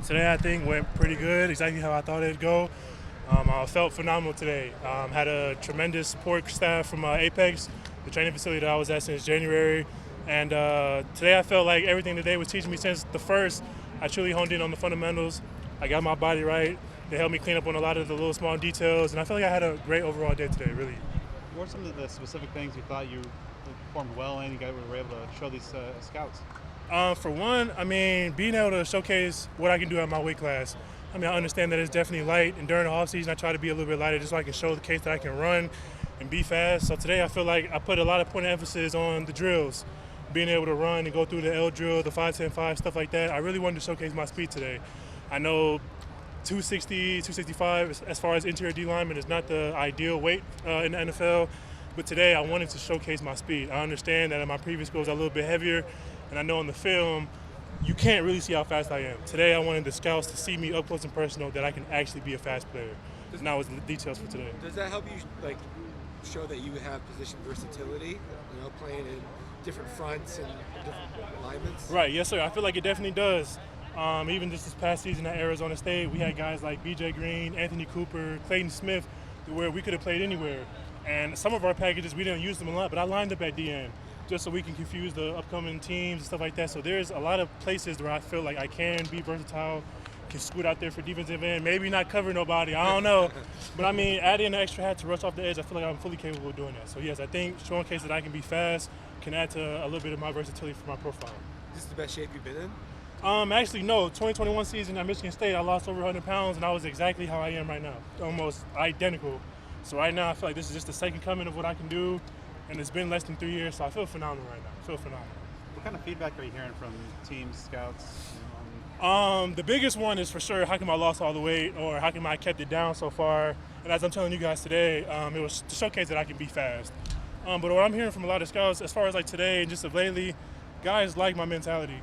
Today I think went pretty good, exactly how I thought it'd go. I felt phenomenal today. Had a tremendous support staff from Apex, the training facility that I was at since January. And today I felt like everything today was teaching me since the first. I truly honed in on the fundamentals. I got my body right. They helped me clean up on a lot of the little small details. And I feel like I had a great overall day today, really. What are some of the specific things you thought you performed well in? You guys were able to show these scouts? For one, being able to showcase what I can do at my weight class. I understand that it's definitely light, and during the offseason, I try to be a little bit lighter just so I can show the case that I can run and be fast. So today, I feel like I put a lot of point of emphasis on the drills, being able to run and go through the L drill, the 5-10-5, stuff like that. I really wanted to showcase my speed today. I know 260, 265, as far as interior D lineman, is not the ideal weight in the NFL, but today I wanted to showcase my speed. I understand that in my previous goals, I was a little bit heavier, and I know on the film, you can't really see how fast I am. Today, I wanted the scouts to see me up close and personal, that I can actually be a fast player. And that was the details for today. Does that help you show that you have position versatility, playing in different fronts and different alignments? Right, yes sir, I feel like it definitely does. Even just this past season at Arizona State, we had guys like BJ Green, Anthony Cooper, Clayton Smith, where we could have played anywhere. And some of our packages, we didn't use them a lot, but I lined up at DN just so we can confuse the upcoming teams and stuff like that. So there's a lot of places where I feel like I can be versatile, can scoot out there for defensive end, maybe not cover nobody, I don't know. But adding an extra hat to rush off the edge, I feel like I'm fully capable of doing that. So yes, I think showing case that I can be fast can add to a little bit of my versatility for my profile. Is this the best shape you've been in? Actually, no. 2021 season at Michigan State, I lost over 100 pounds, and I was exactly how I am right now, almost identical. So right now, I feel like this is just the second coming of what I can do, and it's been less than 3 years, so I feel phenomenal right now. I feel phenomenal. What kind of feedback are you hearing from teams, scouts? The biggest one is for sure, how come I lost all the weight, or how come I kept it down so far? And as I'm telling you guys today, it was to showcase that I can be fast. But what I'm hearing from a lot of scouts, as far as like today and just of lately, guys like my mentality.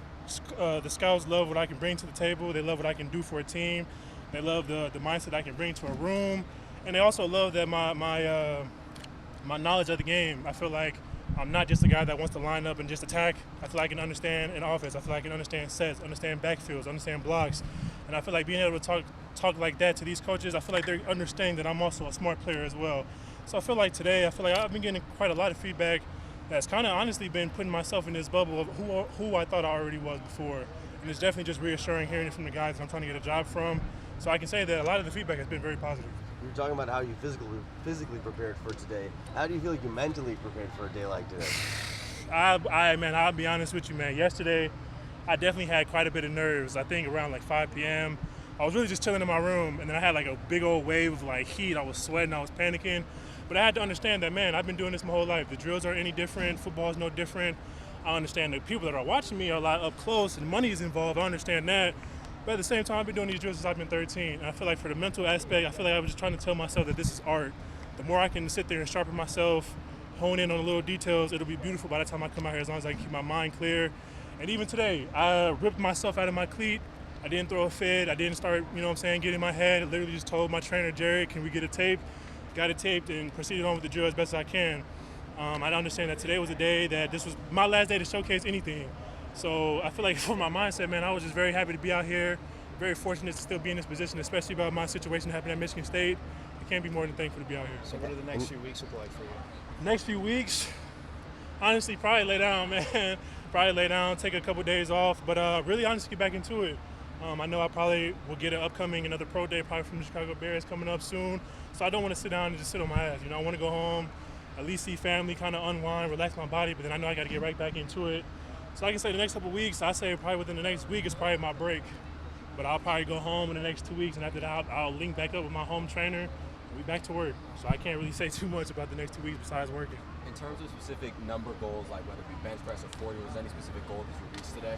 The scouts love what I can bring to the table. They love what I can do for a team. They love the mindset I can bring to a room. And they also love that my knowledge of the game. I feel like I'm not just a guy that wants to line up and just attack. I feel like I can understand an offense. I feel like I can understand sets, understand backfields, understand blocks. And I feel like being able to talk like that to these coaches, I feel like they're understanding that I'm also a smart player as well. So I feel like today, I've been getting quite a lot of feedback that's kind of honestly been putting myself in this bubble of who I thought I already was before. And it's definitely just reassuring hearing it from the guys that I'm trying to get a job from. So I can say that a lot of the feedback has been very positive. You were talking about how you physically prepared for today. How do you feel like you mentally prepared for a day like today? I'll be honest with you, man. Yesterday, I definitely had quite a bit of nerves. I think around like 5 p.m., I was really just chilling in my room, and then I had like a big old wave of like heat. I was sweating, I was panicking. But I had to understand that, man, I've been doing this my whole life. The drills aren't any different. Football is no different. I understand the people that are watching me are a lot up close and money is involved. I understand that. But at the same time, I've been doing these drills since I've been 13. And I feel like for the mental aspect, I feel like I was just trying to tell myself that this is art. The more I can sit there and sharpen myself, hone in on the little details, it'll be beautiful by the time I come out here, as long as I can keep my mind clear. And even today, I ripped myself out of my cleat. I didn't throw a fit. I didn't start, getting in my head. I literally just told my trainer, Jared, can we get a tape? Got it taped and proceeded on with the drill as best as I can. I understand that today was a day that this was my last day to showcase anything. So I feel like for my mindset, man, I was just very happy to be out here, very fortunate to still be in this position, especially about my situation happening at Michigan State. I can't be more than thankful to be out here. So what do the next few weeks look like for you? Next few weeks, honestly, probably lay down, man. Probably lay down, take a couple days off, but really honestly get back into it. I know I probably will get another pro day probably from the Chicago Bears coming up soon. So I don't want to sit down and just sit on my ass. I want to go home, at least see family, kind of unwind, relax my body, but then I know I got to get right back into it. So I can say the next couple weeks, I say probably within the next week is probably my break. But I'll probably go home in the next 2 weeks, and after that I'll link back up with my home trainer and be back to work. So I can't really say too much about the next 2 weeks besides working. In terms of specific number goals, like whether it be bench press or 40, was there any specific goal that you reached today?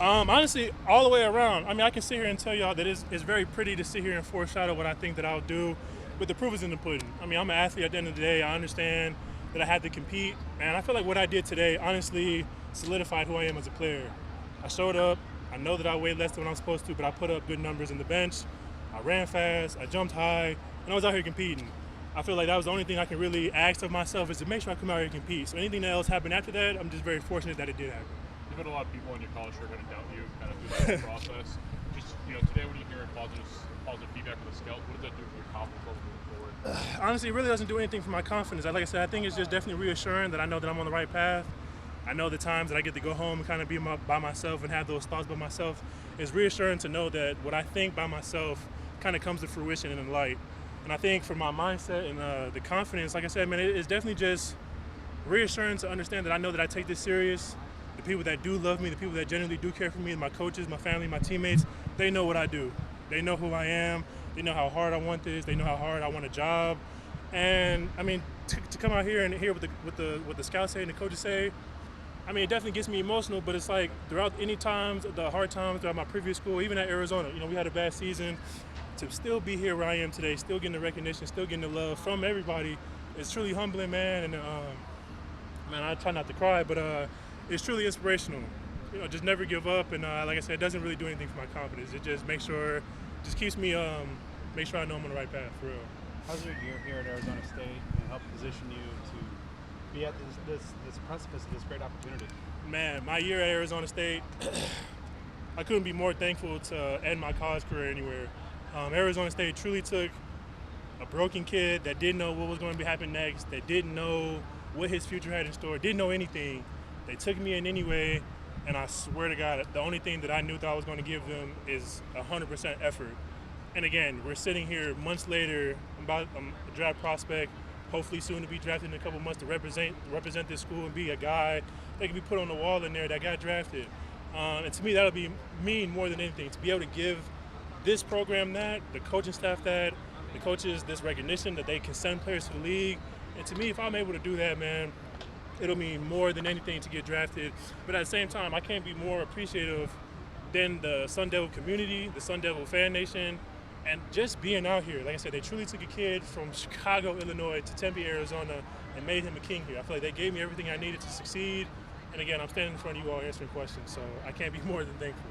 Honestly, all the way around. I can sit here and tell y'all that it's very pretty to sit here and foreshadow what I think that I'll do, but the proof is in the pudding. I'm an athlete at the end of the day. I understand that I had to compete, and I feel like what I did today honestly solidified who I am as a player. I showed up. I know that I weighed less than what I'm supposed to, but I put up good numbers in the bench. I ran fast. I jumped high, and I was out here competing. I feel like that was the only thing I can really ask of myself, is to make sure I come out here and compete. So anything that else happened after that, I'm just very fortunate that it did happen. You've had a lot of people in your college who are going to doubt you kind of through that process. Just, today positive feedback from the scouts. What does that do for your confidence level moving forward? Honestly, it really doesn't do anything for my confidence. Like I said, I think it's just definitely reassuring that I know that I'm on the right path. I know the times that I get to go home and kind of be by myself and have those thoughts by myself. It's reassuring to know that what I think by myself kind of comes to fruition in the light. And I think for my mindset and the confidence, like I said, man, it's definitely just reassuring to understand that I know that I take this serious. The people that do love me, the people that genuinely do care for me, my coaches, my family, my teammates, they know what I do. They know who I am. They know how hard I want this. They know how hard I want a job. And I mean, to come out here and hear what the scouts say and the coaches say, I mean, it definitely gets me emotional. But it's like throughout any times, the hard times throughout my previous school, even at Arizona, we had a bad season. To still be here where I am today, still getting the recognition, still getting the love from everybody, it's truly humbling, man. And man, I try not to cry, but it's truly inspirational. Just never give up. And like I said, it doesn't really do anything for my confidence. It just keeps me, make sure I know I'm on the right path, for real. How's your year here at Arizona State and help position you to be at this precipice of this great opportunity? Man, my year at Arizona State, I couldn't be more thankful to end my college career anywhere. Arizona State truly took a broken kid that didn't know what was going to be happening next, that didn't know what his future had in store, didn't know anything. They took me in anyway, and I swear to God, the only thing that I knew that I was going to give them is 100% effort. And again, we're sitting here months later, I'm a draft prospect, hopefully soon to be drafted in a couple months to represent this school and be a guy that can be put on the wall in there that got drafted. And to me, that'll mean more than anything, to be able to give this program that, the coaching staff that, the coaches this recognition that they can send players to the league. And to me, if I'm able to do that, man, it'll mean more than anything to get drafted. But at the same time, I can't be more appreciative than the Sun Devil community, the Sun Devil fan nation, and just being out here. Like I said, they truly took a kid from Chicago, Illinois to Tempe, Arizona, and made him a king here. I feel like they gave me everything I needed to succeed. And again, I'm standing in front of you all answering questions, so I can't be more than thankful.